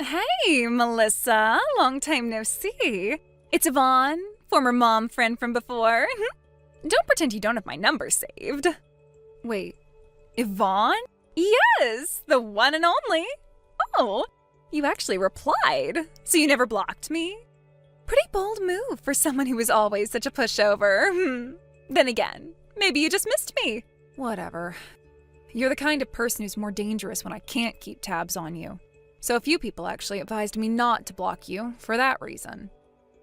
Hey, Melissa. Long time no see. It's Yvonne, former mom friend from before. Don't pretend you don't have my number saved. Wait, Yvonne? Yes, the one and only. Oh, you actually replied, so you never blocked me? Pretty bold move for someone who was always such a pushover. Then again, maybe you just missed me. Whatever. You're the kind of person who's more dangerous when I can't keep tabs on you. So a few people actually advised me not to block you for that reason.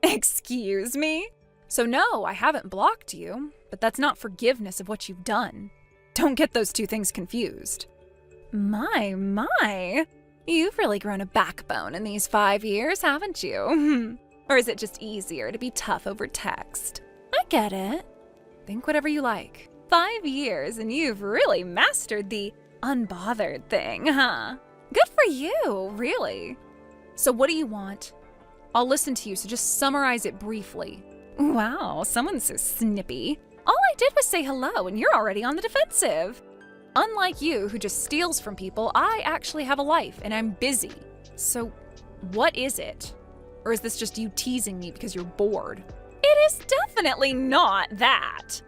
Excuse me? So no, I haven't blocked you, but that's not forgiveness of what you've done. Don't get those two things confused. My. You've really grown a backbone in these 5 years, haven't you? Or is it just easier to be tough over text? I get it. Think whatever you like. 5 years and you've really mastered the unbothered thing, huh? Good for you, really. So what do you want? I'll listen to you, so just summarize it briefly. Wow, someone's so snippy. All I did was say hello and you're already on the defensive. Unlike you, who just steals from people, I actually have a life and I'm busy. So what is it? Or is this just you teasing me because you're bored? It is definitely not that.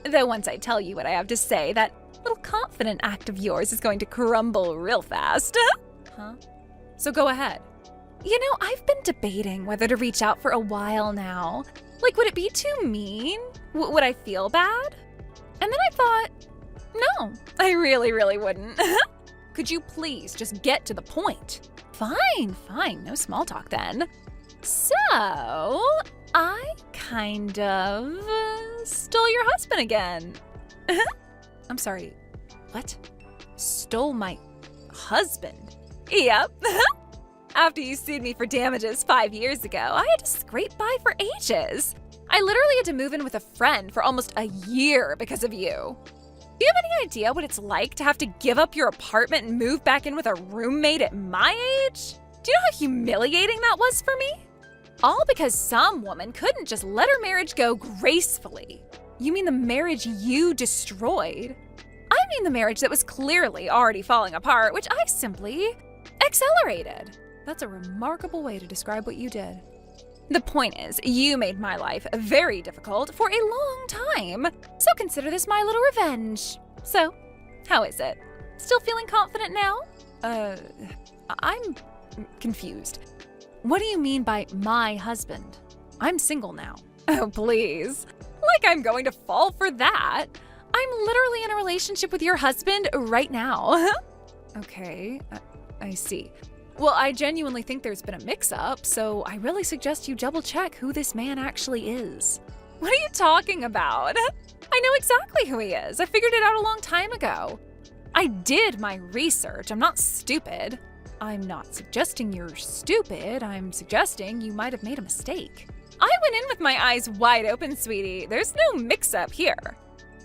Though once I tell you what I have to say, that little confident act of yours is going to crumble real fast. Huh? So go ahead. You know, I've been debating whether to reach out for a while now. Like, would it be too mean? Would I feel bad? And then I thought, no, I really wouldn't. Could you please just get to the point? Fine, no small talk then. So, I kind of stole your husband again. I'm sorry, what? Stole my husband? Yep. After you sued me for damages 5 years ago, I had to scrape by for ages. I literally had to move in with a friend for almost a year because of you. Do you have any idea what it's like to have to give up your apartment and move back in with a roommate at my age? Do you know how humiliating that was for me? All because some woman couldn't just let her marriage go gracefully. You mean the marriage you destroyed? I mean the marriage that was clearly already falling apart, which I simply accelerated. That's a remarkable way to describe what you did. The point is, you made my life very difficult for a long time, so consider this my little revenge. So, how is it? Still feeling confident now? I'm confused. What do you mean by my husband? I'm single now. Oh, please. Like I'm going to fall for that. I'm literally in a relationship with your husband right now. Okay, I see. Well, I genuinely think there's been a mix-up, so I really suggest you double-check who this man actually is. What are you talking about? I know exactly who he is. I figured it out a long time ago. I did my research. I'm not stupid. I'm not suggesting you're stupid. I'm suggesting you might have made a mistake. I went in with my eyes wide open, sweetie. There's no mix-up here.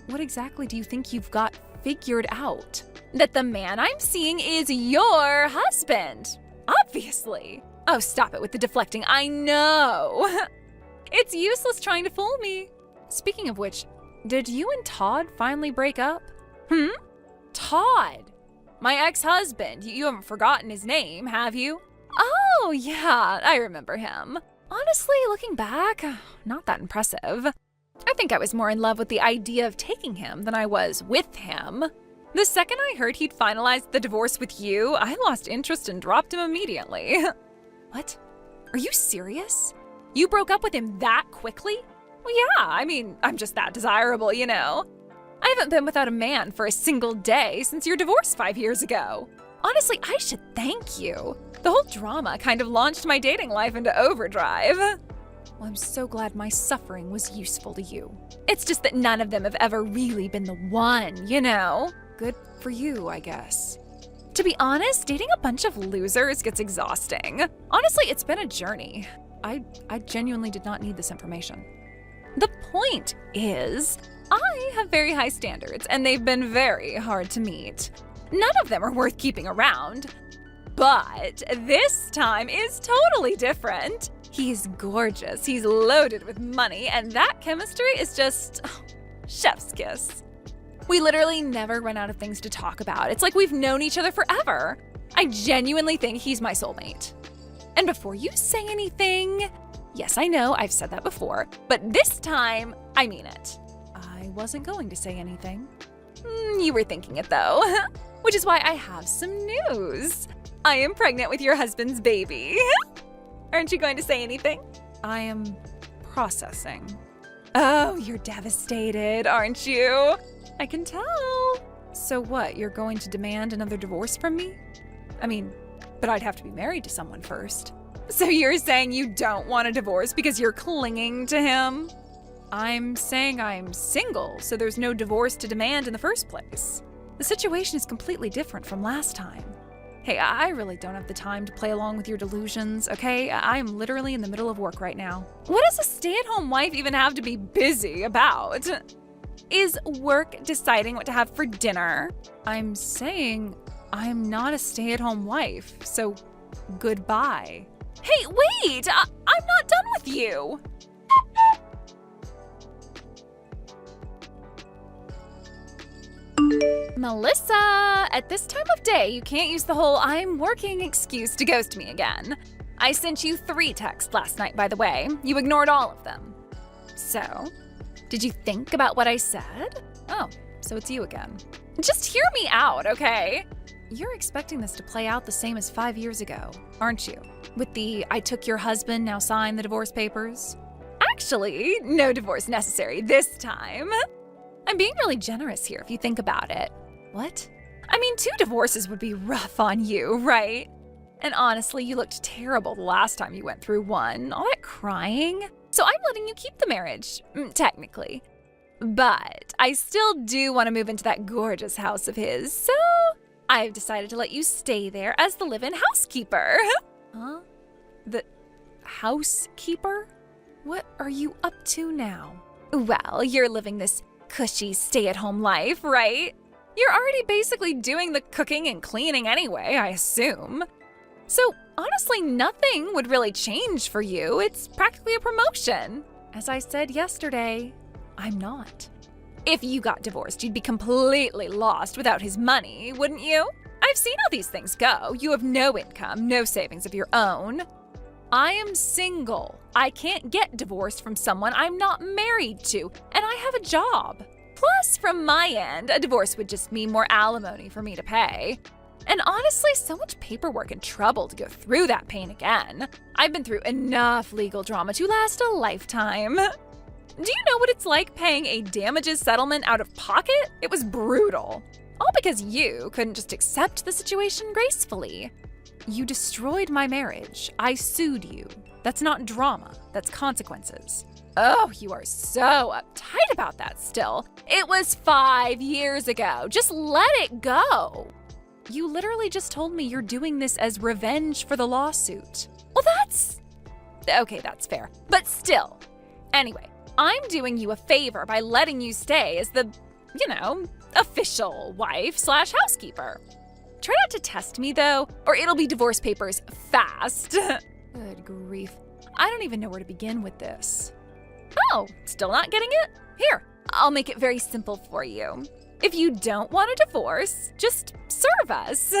What exactly do you think you've got figured out? That the man I'm seeing is your husband. Obviously. Oh, stop it with the deflecting. I know. It's useless trying to fool me. Speaking of which, did you and Todd finally break up? Todd. My ex-husband. You haven't forgotten his name, have you? Oh, yeah, I remember him. Honestly, looking back, not that impressive. I think I was more in love with the idea of taking him than I was with him. The second I heard he'd finalized the divorce with you, I lost interest and dropped him immediately. What? Are you serious? You broke up with him that quickly? Well, yeah, I mean, I'm just that desirable, you know. I haven't been without a man for a single day since your divorce 5 years ago. Honestly, I should thank you. The whole drama kind of launched my dating life into overdrive. Well, I'm so glad my suffering was useful to you. It's just that none of them have ever really been the one, you know? Good for you, I guess. To be honest, dating a bunch of losers gets exhausting. Honestly, it's been a journey. I genuinely did not need this information. The point is, I have very high standards, and they've been very hard to meet. None of them are worth keeping around. But this time is totally different. He's gorgeous, he's loaded with money, and that chemistry is just chef's kiss. We literally never run out of things to talk about. It's like we've known each other forever. I genuinely think he's my soulmate. And before you say anything, yes, I know I've said that before, but this time, I mean it. I wasn't going to say anything. You were thinking it though, which is why I have some news. I am pregnant with your husband's baby. Aren't you going to say anything? I am processing. Oh, you're devastated, aren't you? I can tell. So what, you're going to demand another divorce from me? I mean, but I'd have to be married to someone first. So you're saying you don't want a divorce because you're clinging to him? I'm saying I'm single, so there's no divorce to demand in the first place. The situation is completely different from last time. Hey, I really don't have the time to play along with your delusions, okay? I'm literally in the middle of work right now. What does a stay-at-home wife even have to be busy about? Is work deciding what to have for dinner? I'm saying I'm not a stay-at-home wife, so goodbye. Hey, wait! I'm not done with you! Melissa, at this time of day, you can't use the whole I'm working excuse to ghost me again. I sent you 3 texts last night, by the way. You ignored all of them. So, did you think about what I said? Oh, so it's you again. Just hear me out, okay? You're expecting this to play out the same as 5 years ago, aren't you? With the I took your husband, now sign the divorce papers? Actually, no divorce necessary this time. I'm being really generous here if you think about it. What? I mean, 2 divorces would be rough on you, right? And honestly, you looked terrible the last time you went through one. All that crying. So I'm letting you keep the marriage, technically. But I still do want to move into that gorgeous house of his, so I've decided to let you stay there as the live-in housekeeper. Huh? The housekeeper? What are you up to now? Well, you're living this cushy stay-at-home life, right? You're already basically doing the cooking and cleaning anyway, I assume. So honestly, nothing would really change for you. It's practically a promotion. As I said yesterday, I'm not. If you got divorced, you'd be completely lost without his money, wouldn't you? I've seen how these things go. You have no income, no savings of your own. I am single. I can't get divorced from someone I'm not married to, and I have a job. Plus, from my end, a divorce would just mean more alimony for me to pay. And honestly, so much paperwork and trouble to go through that pain again. I've been through enough legal drama to last a lifetime. Do you know what it's like paying a damages settlement out of pocket? It was brutal. All because you couldn't just accept the situation gracefully. You destroyed my marriage. I sued you. That's not drama, that's consequences. Oh, you are so uptight about that still. It was 5 years ago. Just let it go. You literally just told me you're doing this as revenge for the lawsuit. Well, okay, that's fair. But still. Anyway, I'm doing you a favor by letting you stay as the, official wife/housekeeper. Try not to test me, though, or it'll be divorce papers fast. Good grief. I don't even know where to begin with this. Oh, still not getting it? Here, I'll make it very simple for you. If you don't want a divorce, just serve us.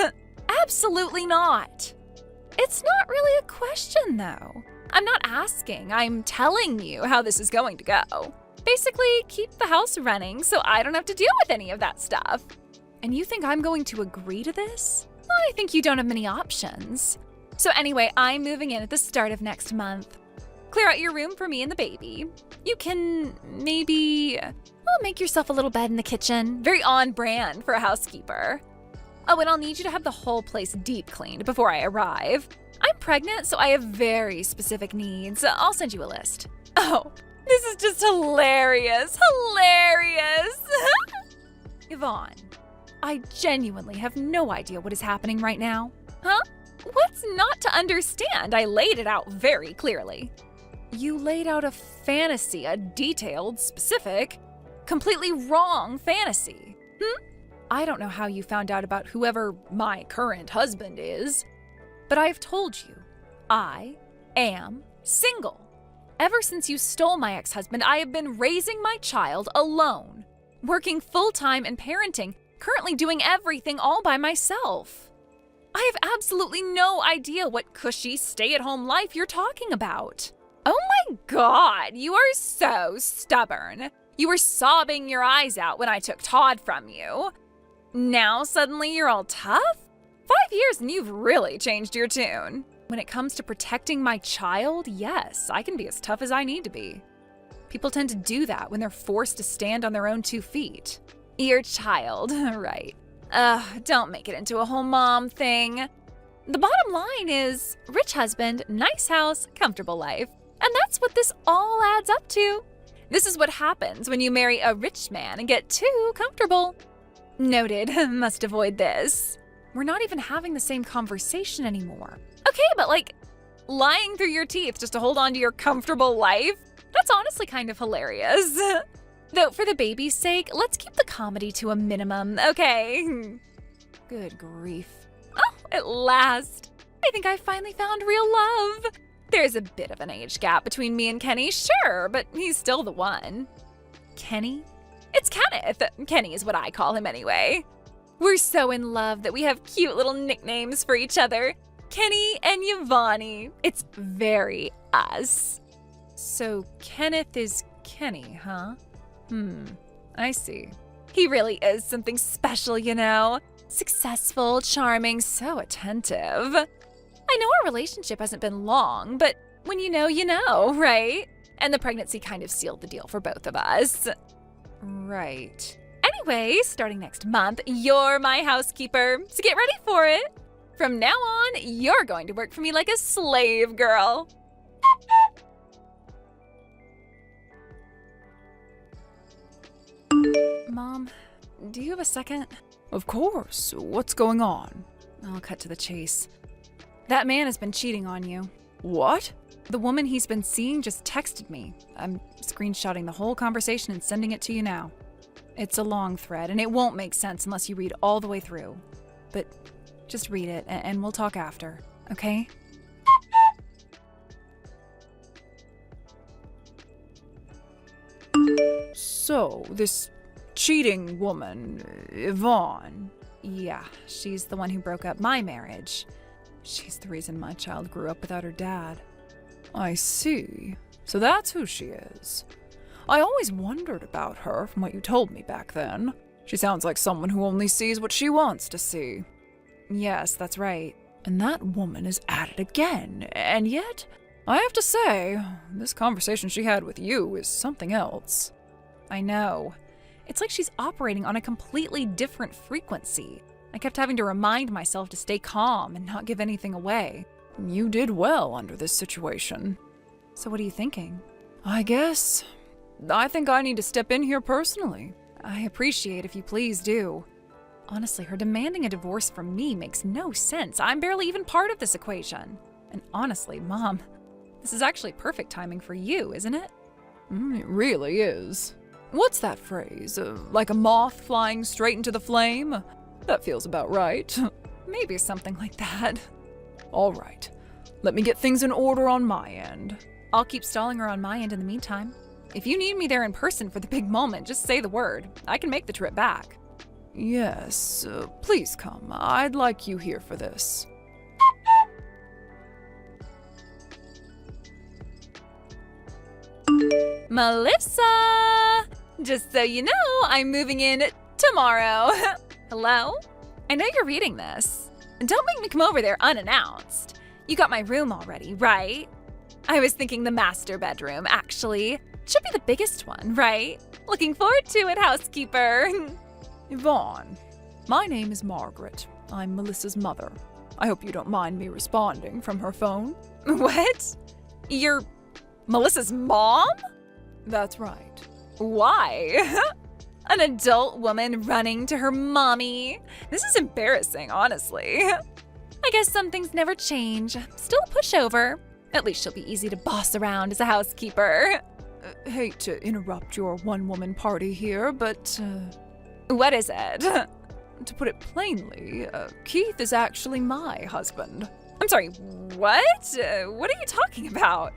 Absolutely not. It's not really a question, though. I'm not asking, I'm telling you how this is going to go. Basically, keep the house running so I don't have to deal with any of that stuff. And you think I'm going to agree to this? I think you don't have many options. So anyway, I'm moving in at the start of next month. Clear out your room for me and the baby. You can maybe, make yourself a little bed in the kitchen. Very on brand for a housekeeper. Oh, and I'll need you to have the whole place deep cleaned before I arrive. I'm pregnant, so I have very specific needs. I'll send you a list. Oh, this is just hilarious. Hilarious. Yvonne, I genuinely have no idea what is happening right now. Huh? What's not to understand? I laid it out very clearly. You laid out a fantasy, a detailed, specific, completely wrong fantasy. I don't know how you found out about whoever my current husband is, but I've told you, I am single. Ever since you stole my ex-husband, I have been raising my child alone, working full-time and parenting, currently doing everything all by myself. I have absolutely no idea what cushy stay-at-home life you're talking about. Oh my God, you are so stubborn. You were sobbing your eyes out when I took Todd from you. Now suddenly you're all tough? 5 years and you've really changed your tune. When it comes to protecting my child, yes, I can be as tough as I need to be. People tend to do that when they're forced to stand on their own 2 feet. Your child, right. Don't make it into a whole mom thing. The bottom line is, rich husband, nice house, comfortable life. And that's what this all adds up to. This is what happens when you marry a rich man and get too comfortable. Noted, must avoid this. We're not even having the same conversation anymore. Okay, but like, lying through your teeth just to hold on to your comfortable life? That's honestly kind of hilarious. Though for the baby's sake, let's keep the comedy to a minimum, okay? Good grief. Oh, at last. I think I finally found real love. There's a bit of an age gap between me and Kenny, sure, but he's still the one. Kenny? It's Kenneth. Kenny is what I call him anyway. We're so in love that we have cute little nicknames for each other. Kenny and Yvonne. It's very us. So Kenneth is Kenny, huh? I see. He really is something special, you know. Successful, charming, so attentive. I know our relationship hasn't been long, but when you know, right? And the pregnancy kind of sealed the deal for both of us. Right. Anyway, starting next month, you're my housekeeper, so get ready for it. From now on, you're going to work for me like a slave girl. Mom, do you have a second? Of course. What's going on? I'll cut to the chase. That man has been cheating on you. What? The woman he's been seeing just texted me. I'm screenshotting the whole conversation and sending it to you now. It's a long thread, and it won't make sense unless you read all the way through. But just read it, and we'll talk after, okay? So, this cheating woman, Yvonne. Yeah, she's the one who broke up my marriage. She's the reason my child grew up without her dad. I see. So that's who she is. I always wondered about her from what you told me back then. She sounds like someone who only sees what she wants to see. Yes, that's right. And that woman is at it again. And yet, I have to say, this conversation she had with you is something else. I know. It's like she's operating on a completely different frequency. I kept having to remind myself to stay calm and not give anything away. You did well under this situation. So what are you thinking? I think I need to step in here personally. I appreciate if you please do. Honestly, her demanding a divorce from me makes no sense. I'm barely even part of this equation. And honestly, Mom, this is actually perfect timing for you, isn't it? It really is. What's that phrase? Like a moth flying straight into the flame? That feels about right. Maybe something like that. All right. Let me get things in order on my end. I'll keep stalling her on my end in the meantime. If you need me there in person for the big moment, just say the word. I can make the trip back. Yes, please come. I'd like you here for this. Melissa! Just so you know, I'm moving in tomorrow. Hello? I know you're reading this. Don't make me come over there unannounced. You got my room already, right? I was thinking the master bedroom, actually. Should be the biggest one, right? Looking forward to it, housekeeper. Yvonne, my name is Margaret. I'm Melissa's mother. I hope you don't mind me responding from her phone. What? You're Melissa's mom? That's right. Why? An adult woman running to her mommy. This is embarrassing, honestly. I guess some things never change. Still a pushover. At least she'll be easy to boss around as a housekeeper. Hate to interrupt your one-woman party here, but... What is it? To put it plainly, Keith is actually my husband. I'm sorry, what? What are you talking about?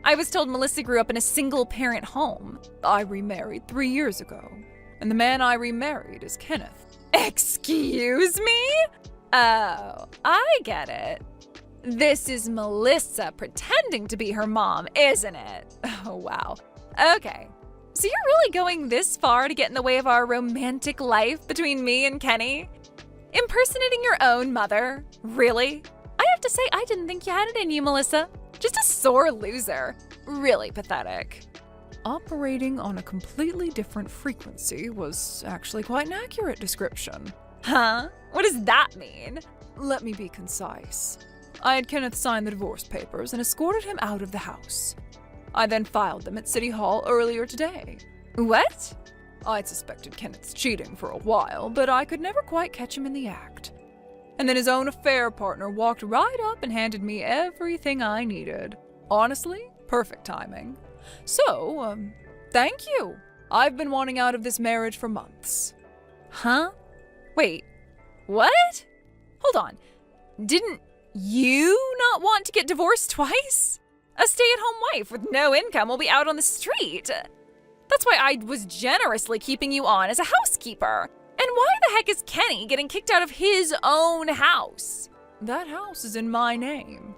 I was told Melissa grew up in a single-parent home. I remarried 3 years ago, and the man I remarried is Kenneth. Excuse me? Oh, I get it. This is Melissa pretending to be her mom, isn't it? Oh, wow. Okay. So you're really going this far to get in the way of our romantic life between me and Kenny? Impersonating your own mother? Really? I have to say, I didn't think you had it in you, Melissa. Just a sore loser. Really pathetic. Operating on a completely different frequency was actually quite an accurate description. Huh? What does that mean? Let me be concise. I had Kenneth sign the divorce papers and escorted him out of the house. I then filed them at City Hall earlier today. What? I'd suspected Kenneth's cheating for a while, but I could never quite catch him in the act. And then his own affair partner walked right up and handed me everything I needed. Honestly, perfect timing. So, thank you. I've been wanting out of this marriage for months. Huh? Wait, what? Hold on. Didn't you not want to get divorced twice? A stay-at-home wife with no income will be out on the street. That's why I was generously keeping you on as a housekeeper. And why the heck is Kenny getting kicked out of his own house? That house is in my name.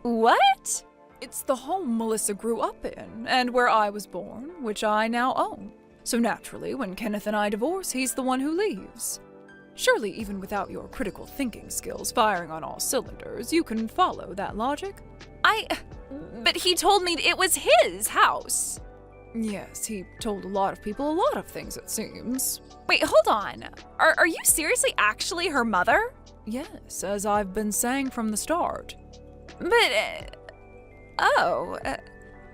What? It's the home Melissa grew up in, and where I was born, which I now own. So naturally, when Kenneth and I divorce, he's the one who leaves. Surely, even without your critical thinking skills firing on all cylinders, you can follow that logic? But he told me it was his house. Yes, he told a lot of people a lot of things, it seems. Wait, hold on. Are you seriously actually her mother? Yes, as I've been saying from the start. But,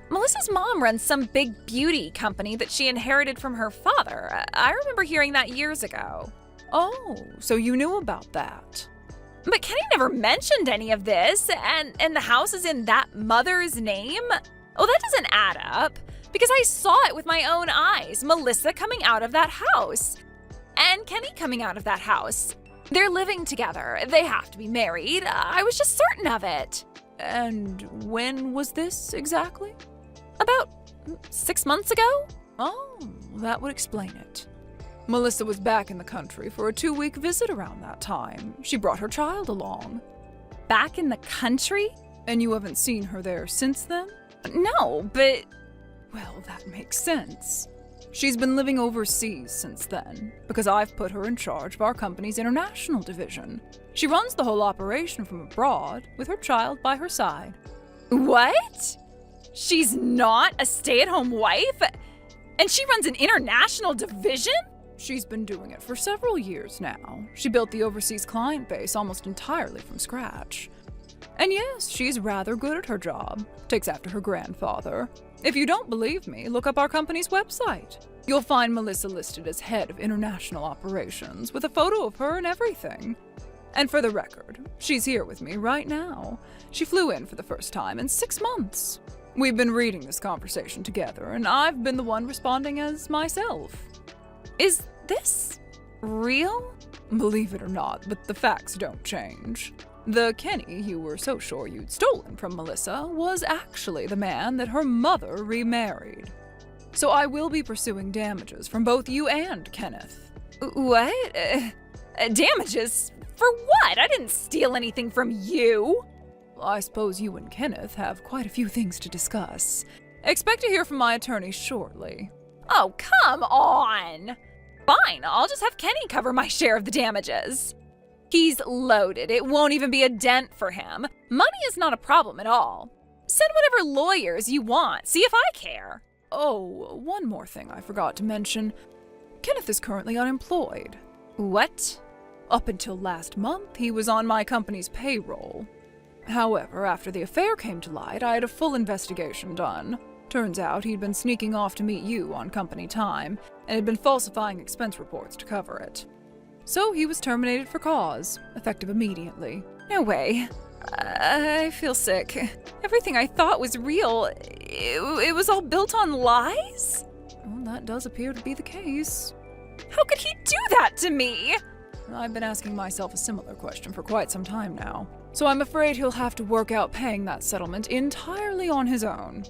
Melissa's mom runs some big beauty company that she inherited from her father. I remember hearing that years ago. Oh, so you knew about that. But Kenny never mentioned any of this, and the house is in that mother's name? Oh, that doesn't add up. Because I saw it with my own eyes. Melissa coming out of that house. And Kenny coming out of that house. They're living together. They have to be married. I was just certain of it. And when was this exactly? About 6 months ago? Oh, that would explain it. Melissa was back in the country for a 2-week visit around that time. She brought her child along. Back in the country? And you haven't seen her there since then? No, but... Well, that makes sense. She's been living overseas since then, because I've put her in charge of our company's international division. She runs the whole operation from abroad, with her child by her side. What? She's not a stay-at-home wife? And she runs an international division? She's been doing it for several years now. She built the overseas client base almost entirely from scratch. And yes, she's rather good at her job. Takes after her grandfather. If you don't believe me, look up our company's website. You'll find Melissa listed as head of international operations with a photo of her and everything. And for the record, she's here with me right now. She flew in for the first time in 6 months. We've been reading this conversation together, and I've been the one responding as myself. Is this real? Believe it or not, but the facts don't change. The Kenny you were so sure you'd stolen from Melissa was actually the man that her mother remarried. So I will be pursuing damages from both you and Kenneth. What? Damages? For what? I didn't steal anything from you. I suppose you and Kenneth have quite a few things to discuss. Expect to hear from my attorney shortly. Oh, come on! Fine, I'll just have Kenny cover my share of the damages. He's loaded. It won't even be a dent for him. Money is not a problem at all. Send whatever lawyers you want. See if I care. Oh, one more thing I forgot to mention. Kenneth is currently unemployed. What? Up until last month, he was on my company's payroll. However, after the affair came to light, I had a full investigation done. Turns out he'd been sneaking off to meet you on company time, and had been falsifying expense reports to cover it. So he was terminated for cause, effective immediately. No way. I feel sick. Everything I thought was real, it was all built on lies? Well, that does appear to be the case. How could he do that to me? I've been asking myself a similar question for quite some time now. So I'm afraid he'll have to work out paying that settlement entirely on his own.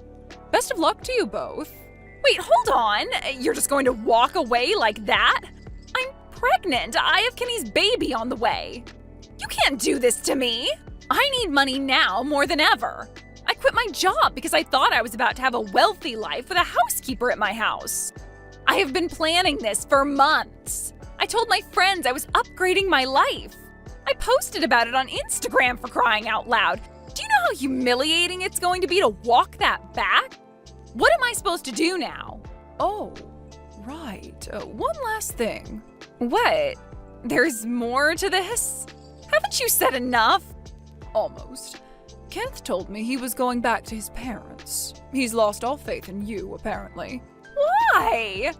Best of luck to you both. Wait, hold on. You're just going to walk away like that? I'm pregnant. I have Kenny's baby on the way. You can't do this to me! I need money now more than ever. I quit my job because I thought I was about to have a wealthy life with a housekeeper at my house. I have been planning this for months. I told my friends I was upgrading my life. I posted about it on Instagram, for crying out loud. Do you know how humiliating it's going to be to walk that back? What am I supposed to do now? Oh, right. One last thing. What? There's more to this? Haven't you said enough? Almost. Kenneth told me he was going back to his parents. He's lost all faith in you, apparently. Why?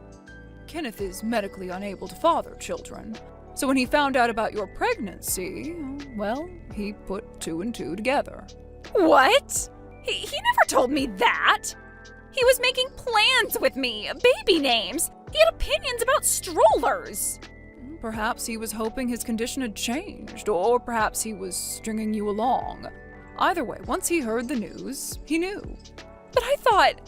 Kenneth is medically unable to father children. So when he found out about your pregnancy, well, he put two and two together. What? He never told me that. He was making plans with me, baby names. He had opinions about strollers. Perhaps he was hoping his condition had changed, or perhaps he was stringing you along. Either way, once he heard the news, he knew. But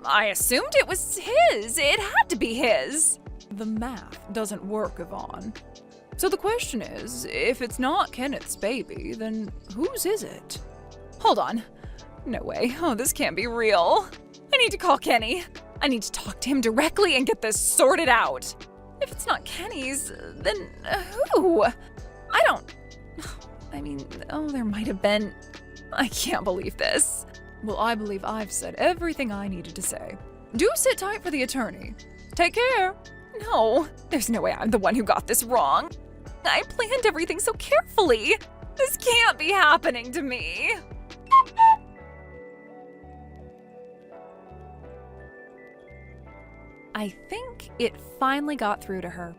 I assumed it was his. It had to be his. The math doesn't work, Yvonne. So the question is, if it's not Kenneth's baby, then whose is it? Hold on. No way. Oh, this can't be real. I need to call Kenny. I need to talk to him directly and get this sorted out. If it's not Kenny's, then who? There might have been. I can't believe this. Well, I believe I've said everything I needed to say. Do sit tight for the attorney. Take care. No, there's no way I'm the one who got this wrong. I planned everything so carefully. This can't be happening to me. I think it finally got through to her.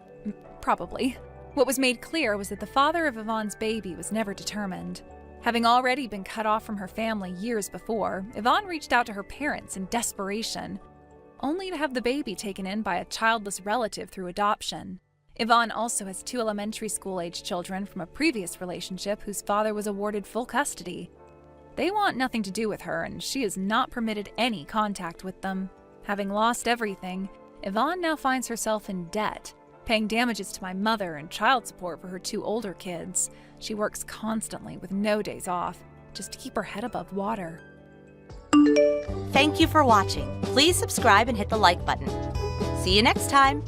Probably. What was made clear was that the father of Yvonne's baby was never determined. Having already been cut off from her family years before, Yvonne reached out to her parents in desperation, only to have the baby taken in by a childless relative through adoption. Yvonne also has 2 elementary school-age children from a previous relationship whose father was awarded full custody. They want nothing to do with her, and she is not permitted any contact with them. Having lost everything, Yvonne now finds herself in debt, paying damages to my mother and child support for her 2 older kids. She works constantly with no days off, just to keep her head above water. Thank you for watching. Please subscribe and hit the like button. See you next time.